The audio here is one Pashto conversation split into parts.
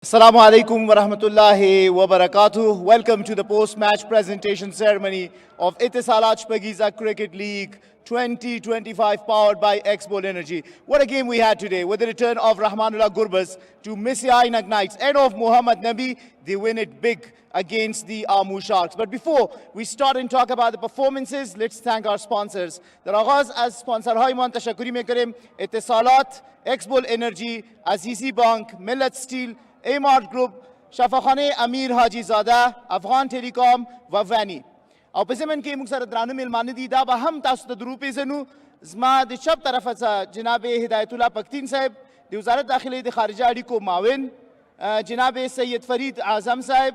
Assalamu alaikum wa rahmatullahi wa barakatuh. Welcome to the post-match presentation ceremony of Etisalat Shpagiza Cricket League 2025 powered by X-Bowl Energy. What a game we had today with the return of Rahmanullah Gurbaz to Missy Ainak Knights and of Muhammad Nabi. They win it big against the Amu Sharks. But before we start and talk about the performances, let's thank our sponsors. The Raghaz as sponsor Haiman Tashakuri Mekarim, Etisalat, X-Bowl Energy, Azizi Bank, Millet Steel, A-Mart Group, Shafakhane Amir Haji Zada, Afghan Telecom, Vavani. او په زمن کې موږ سره درانه میلمانه دي دا به هم تاسو ته درو پیژنو زما د چپ طرفه څخه جناب هدایت الله پختین صاحب د وزارت داخلي د خارجه اړیکو معاون جناب سید فرید اعظم صاحب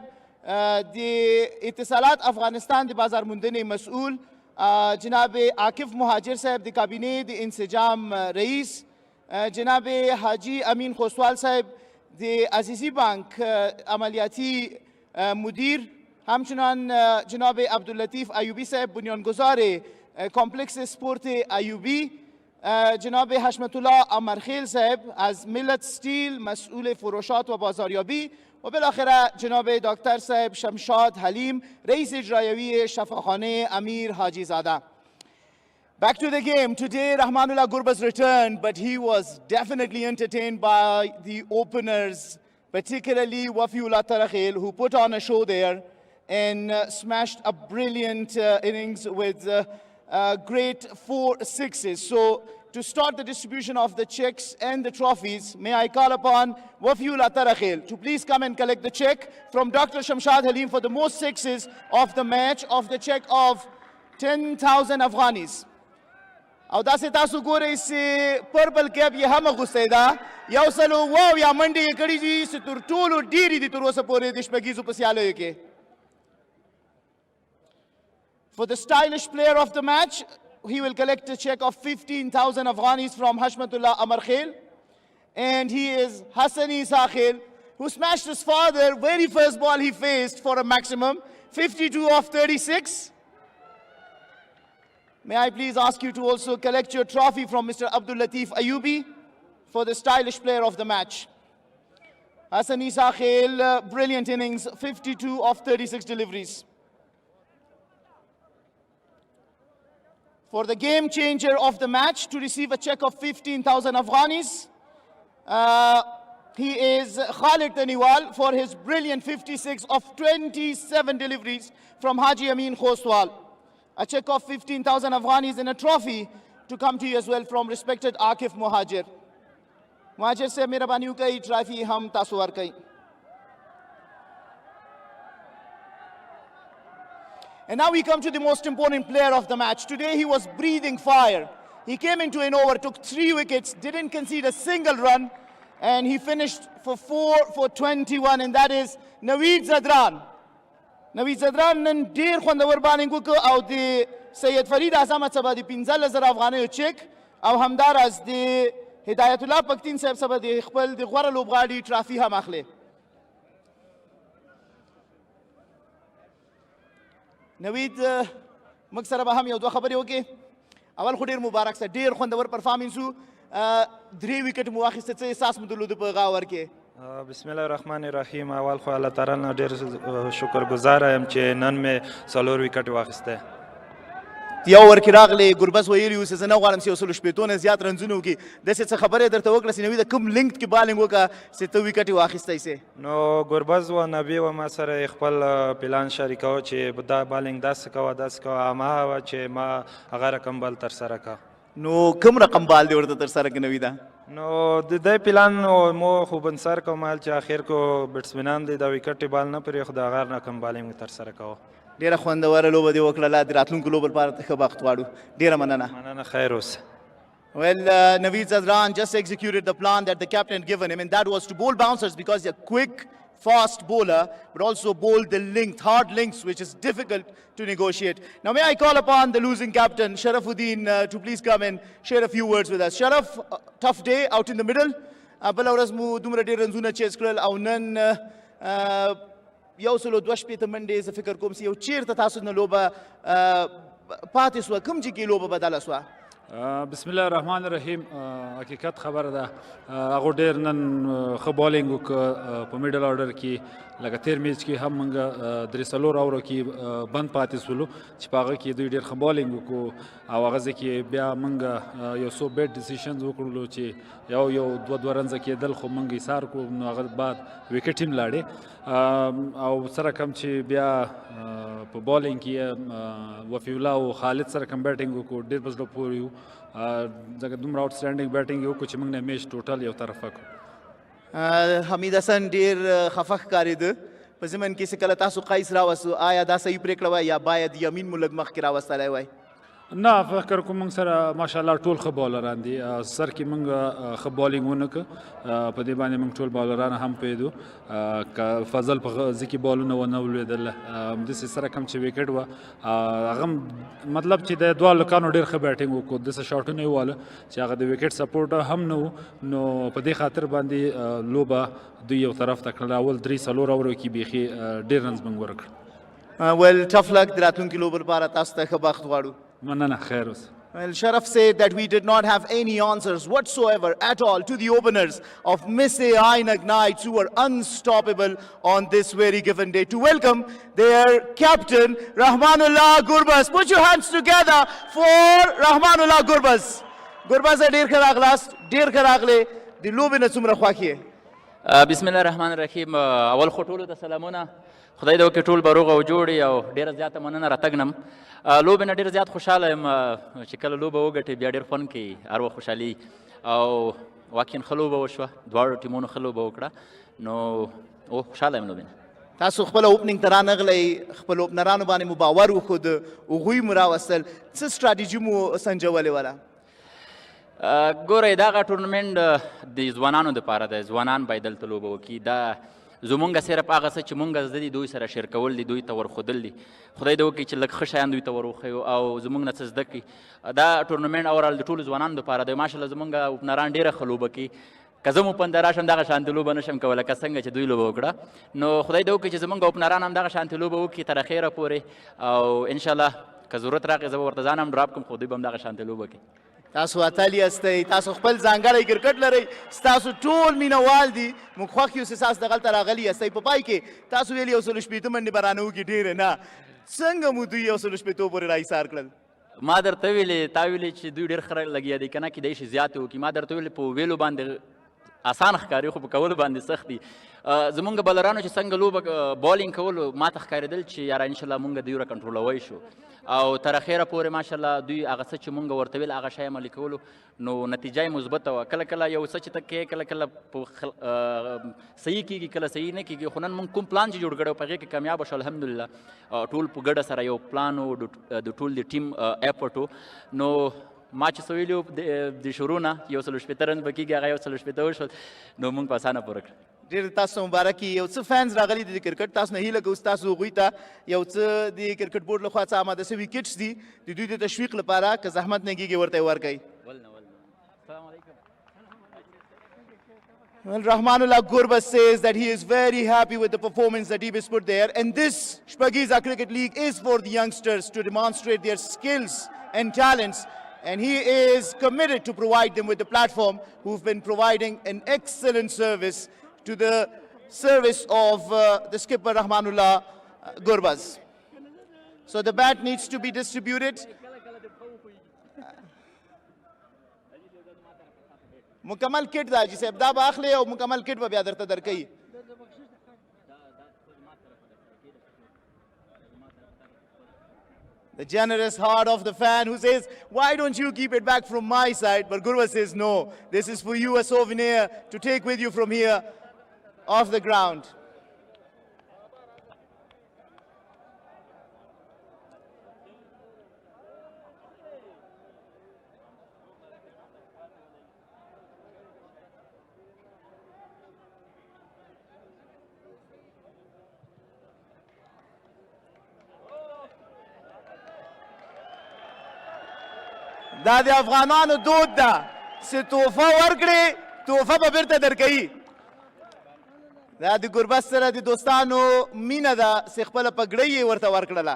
د اتصالات افغانستان د بازار موندنې مسؤل جناب عاکف مهاجر صاحب د کابینه د انسجام رئیس جناب حاجی امین خوسوال صاحب د عزیزی بانک عملیاتی مدیر همچنان جناب عبداللطیف ایوبی صاحب بنیانگذار کمپلکس سپورت ایوبی جناب حشمت الله امرخیل صاحب از ملت ستیل مسئول فروشات و بازاریابی و بالاخره جناب دکتر صاحب شمشاد حلیم رئیس اجرایوی شفاخانه امیر حاجی زاده. Back to the game. Today, Rahmanullah Gurbaz returned, but he was definitely entertained by the openers, particularly Wafiullah Tarakhil, who put on a show there and smashed a brilliant innings with great 4 sixes. So, to start the distribution of the checks and the trophies, may I call upon Wafiullah Tarakhil to please come and collect the check from Dr. Shamshad Halim for the most sixes of the match, of the check of 10,000 Afghanis. او داسې تاسو ګورئ چې پرپل کیپ یې هم اغوستی ده یو سل اویا منډې یې کړي دي چې تر ټولو ډېرې دي تر اوسه پورې د شپږیزو په سیالیو کې. For the stylish player of the match, he will collect a check of 15,000 Afghanis from Hashmatullah Amarkhel. And he is Hassani Sakhel, who smashed his father very first ball he faced for a maximum, 52 of 36. May I please ask you to also collect your trophy from Mr. Abdul Latif Ayubi for the stylish player of the match. Hassani Sakhel, brilliant innings, 52 of 36 deliveries. For the game changer of the match to receive a check of 15,000 Afghanis, he is Khalid Taniwal for his brilliant 56 of 27 deliveries from Haji Amin Khoswal. A check of 15,000 Afghanis and a trophy to come to you as well from respected Akif Muhajir. Muhajir se mehrabani ukai trophy hum tasu warkai. And now we come to the most important player of the match. Today he was breathing fire. He came into an over, took 3 wickets, didn't concede a single run, and he finished for 4 for 21, and that is Naveed Zadran. Naveed Zadran نن ډیر خوندور بالینګ وکړ او د سید فرید اعظم څخه د 15,000 افغانیو چیک او همداراز د هدایت الله پختین صاحب څخه د خپل د غوره لوبغاړي ټرافي هم اخلي. نوید موږ سره به هم یو دوه خبرې وکړې. اول خو ډېر مبارک سه ډېر خوندور پرفارمنس و 3 ویکټ مو واخیسته څه احساس مو درلود په غاور کې؟ بسم الله الرحمن الرحیم. اول خو الله تعالی نه ډېر شکرګزاره یم چې نن مې 4 ویکټ واخیسته. یو ور کې راغلی ګربز ویلي و چې زه نه غواړم چې یو سلو شپېتو نه زیات رنزونه وکړي داسې څه خبره یې درته وکړه چې نوید کوم لینک کې بالینګ وکړه چې ته ویکټ یې واخیستی سې؟ نو ګربز و نبي و ما سره خپل پلان شریکاوه چې دا بالینګ داسې کوه داسې کوه هماغه وه چې ما هغه رقم بال ترسره کړه. نو کوم رقم بال دی ورته ترسره کړه نویده؟ نو د دې پلان مو خوبن سر کوم چې اخر کو بیټسمنان دی دا ویکټ بال نه پرې خو د هغه رقم بالینګ ترسره کوه. ډیره خوندوره لوبه دې وکړله د راتلونکو لوبو لپاره ښه بخت غواړو. ډیره مننه. مننه خیر اوسه. Well, Naveed Zadran just executed the plan that the captain had given him, and that was to bowl bouncers because he's a quick, fast bowler, but also bowl the length, hard lengths, which is difficult to negotiate. Now, may I call upon the losing captain, Sharafuddin, to please come and share a few words with us. Sharaf, tough day out in the middle. بل ورځ مو دومره ډېر رنزونه چیز کړل او نن یو سلو 2 شپېته منډې زه فکر کوم چې یو چیرته تاسو نه لوبه پاتې سوه کوم چې کې لوبه بدله سوه؟ بسم الله الرحمن الرحیم. حقیقت خبره ده هغه ډېر نن ښه بالینګ وکړه په میډل آرډر کې، لکه تیر میچ کې هم موږ درې څلور اوورو کې بند پاتې سولو چې په هغه کې دوی ډېر ښه بالینګ وکړو او هغه ځای کې بیا موږ یو څو بیډ ډیسیشنز وکړلو چې یو دوه رنزه کېدل خو موږ ایثار کړو، نو هغه بعد وکټ هم لاړې او سره کم چې بیا په بالینګ کې وفي الله او خالد سره کم بیټینګ وکړو، ډېر په زړه پورې وو ځکه دومره آوټسټینډینګ بیټینګ یې وکړو چې موږ نه میچ ټوټل یو طرفه کړو. حمید حسن ډېر خفه ښکارېده په ضمن کې چې کله تاسو قیس راوستو، آیا دا صحیح پرېکړه وای یا باید یمین مو لږ مخکې راوستلی وای؟ نه فکر کوم موږ سره ماشاءالله ټول ښه بالران دي، سر کې موږ ښه بالینګ ونه کړ، په دې باندې موږ ټول بالران هم پوهېدو که فضل په ځای کې بالونه ونه ولوېدل، همداسې سره کم چې وکټ وه هغه مطلب چې د دواړو لوکانو ډېر ښه بیټینګ وکړو، داسې شاټونه یې وواله چې هغه د وکټ سپورټ هم نه و، نو په دې خاطر باندې لوبه دوی یو طرف ته کړله. اول درې څلور اوورو کې بیخي ډېر رنز موږ ورکړل. ویل ټف لک د راتلونکي لوبو لپاره تاسو ته ښه بخت غواړو. مننه، خیر اوسه. Well, Sharaf said that we did not have any answers whatsoever at all to the openers of Missy Ainak Knights, who were unstoppable on this very given day. To welcome their captain, Rahmanullah Gurbaz. Put your hands together for Rahmanullah Gurbaz. Gurbaz, ډېر ښه راغلاست، ډېر ښه راغلې، د لوبې نه څومره خوښ یې؟ بسم الله الرحمن الرحیم. اول خو ټولو ته سلامونه، خدای دې وکړي ټول به روغ او جوړ وي او ډېره زیاته مننه راتګ نم. لوبې نه ډېر زیات خوشحاله یم چې کله لوبه وګټې بیا ډېر خوند کوي، هر وخت خوشحالي او واقعا ښه لوبه وشوه، دواړو ټیمونو ښه لوبه وکړه، نو خوشحاله یم لوبې نه. تاسو خپله اوپننګ ته رانغلی، خپل اوپنرانو باندې مو باور وښود، هغوی مو راوستل، څه سټراټیجي مو سنجولې وله؟ ګورئ دغه ټورنمنټ د ځوانانو دپاره دی، ځوانان باید دلته لوبه وکړي. دا زمونږ صرف هغه څه چې مونږ زده دي دوی سره شیر کول دي، دوی ته ورښودل دي. خدای دې وکړي چې لږ ښه شیان دوی ته ور وښیو او زمونږ نه څه زده کړي. دا ټورنمنټ اورال د ټولو ځوانانو دپاره دی. ماشاءالله زمونږ اوپنران ډېره ښه لوبه کوي، که زه مو پنده راشم دغه شانتې لوبه نشم کولی که څنګه چې دوی لوبه وکړه. نو خدای دې وکړي چې زمونږ اوپنران هم دغه شانتې لوبه وکړي تر اخیره پورې او انشاءالله که ضرورت راغی زه به ورته ځان هم ډراپ کړم خو دوی به هم دغه شانتې لوبه کوي. تاسو اتل یاستئ، تاسو خپل ځانګړی کرکټ لرئ، ستاسو ټول مینهوال دي، موږ خوښ یو چې تاسو دغلته راغلي یاستئ. په پای کې تاسو ویل 160 منډې به رانه وکړي، ډېرې نه، څنګه مو دوی 160 پورې راایثار کړل؟ ما درته ویلې تا ویلې چې دوی ډېر ښه لګیا دي که نه کیدای شي زیاتې وکړي. ما درته ویلې په ویلو باندې آسان ښکاري خو په کولو باندې سخت دي. زمونږ بالرانو چې څنګه لوبه بالینګ کولو ما ته ښکارېدل چې یاره انشاءالله مونږ دوی را کنټرولوی شو او تر اخیره پورې ماشاءالله دوی هغه څه چې مونږ ورته ویل هغه شی عملي کولو، نو نتیجه یې مثبته وه. کله کله یو څه چې ته کوې کله کله صحیح کېږي کله صحیح نه کېږي، خو نن مونږ کوم پلان چې جوړ کړی و په هغې کې کامیابه شو الحمدلله. ټول په ګډه سره یو پلان و، د ټول د ټیم ایفورټ و. نو ما چې څه ویلي وو د شروع نه 160 رن به کېږي هغه 160 وشول، نو مونږ په اسانه پوره کړه. ډېر تاسو ته مبارک وي. یو څه فینز راغلي دي د کرکټ، تاسو نه هیله کوو ستاسو هغوی ته یو څه د کرکټ بورډ لخوا څه آماده شوي کټس دي د دوی د تشویق لپاره، که زحمت نه کېږي ورته یې ورکوئ. السلام علیکم. Well, Rahmanullah Gurbaz says that he is very happy with the performance that he has put there, and this Shpageeza Cricket League is for the youngsters to demonstrate their skills and talents, and he is committed to provide them with the platform, who've been providing an excellent service to the service of the skipper Rahmanullah Gurbaz. So the bat needs to be distributed. مکمل کټ دا چې صاحب دا به اخلي او مکمل کټ به بیا درته درکوي. The generous heart of the fan who says, why don't you keep it back from my side? But Gurbaz says, no, this is for you, a souvenir to take with you from here off the ground. دا د افغانانو دود ده چې تحفه ورکړې تحفه به بیرته درکوي. دا د ګربز سره د دوستانو مینه ده چې خپله پګړۍ یې ورته ورکړله.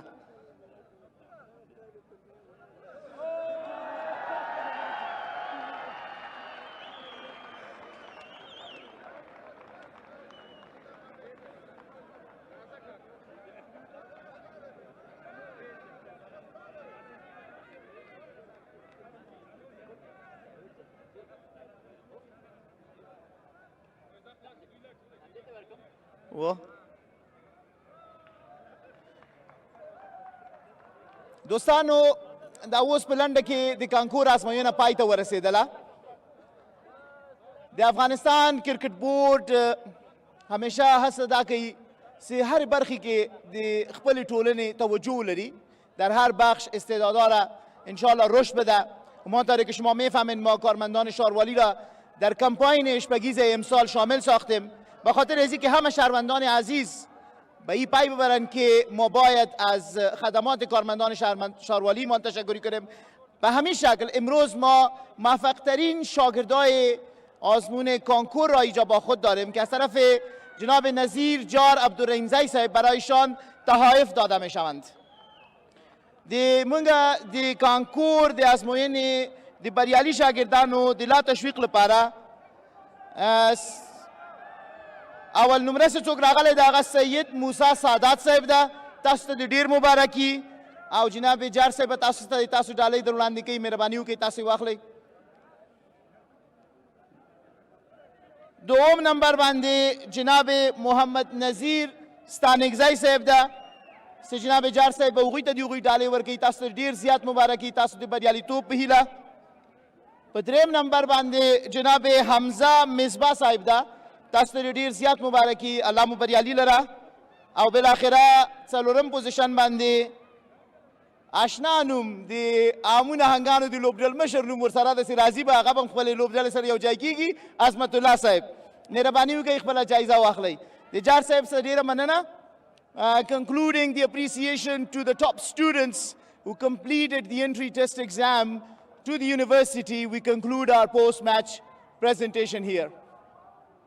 و دوستانو دا اوس په لنډه کې د کانکور ازموینه پای ته ورسېدله. د افغانستان کرکټ بورډ همیشه هڅه دا کوي چې هر برخی کې د خپل ټولنې توجه ولري، در هر بخش استعدادها را انشاءالله رشد بده. همانطوری که شما میفهمین ما کارمندان شاروالی را در کمپاین اشپگیز امسال شامل ساختیم به خاطر ازی که همه شهروندان عزیز به این پی ببرن که ما باید از خدمات کارمندان شاروالی ما تشکر کنیم. به همین شکل امروز ما موفق ترین شاگردای آزمون کانکور را اینجا با خود داریم که از طرف جناب نظیر جار عبدالرحیمزی صاحب برایشان تحایف داده می شوند. د منګه د کانکور د ازموینې د بریالي شاګردانو د لا تشویق لپاره اول نمره څه څوک راغلی د هغه سید موسی سادات صاحب ده. تاسو ته د ډېر مبارکي او جناب جار صاحب تاسو ته تاسو ډالۍ در وړاندې کوي، مهرباني وکړئ تاسو واخلئ. دوم نمبر باندې جناب محمد نظیر ستانکزی صاحب ده. جناب جار صاحب به هغوی ته د هغوی ډالۍ ورکوي. تاسو ته ډېر زیات مبارکي، تاسو د بریالیتوب په هیله. په دریم نمبر باندې جناب حمزه مصباح صاحب ده. تاسو ته ډېر زیات مبارکي، الله مو بریالي لره. او بالاخره څلورم پوزیشن باندې آشنا نوم د عامو نهنګانو د لوبډل مشر نوم ورسره داسې راځي به هغه به هم خپلې لوبډلې سره یو ځای کېږي. عظمت الله صاحب مهرباني وکړئ خپله جایزه واخلئ. د جار صاحب سره ډېره مننه. Concluding the appreciation to the top students who completed the entry test exam to the university, we conclude our post-match presentation here.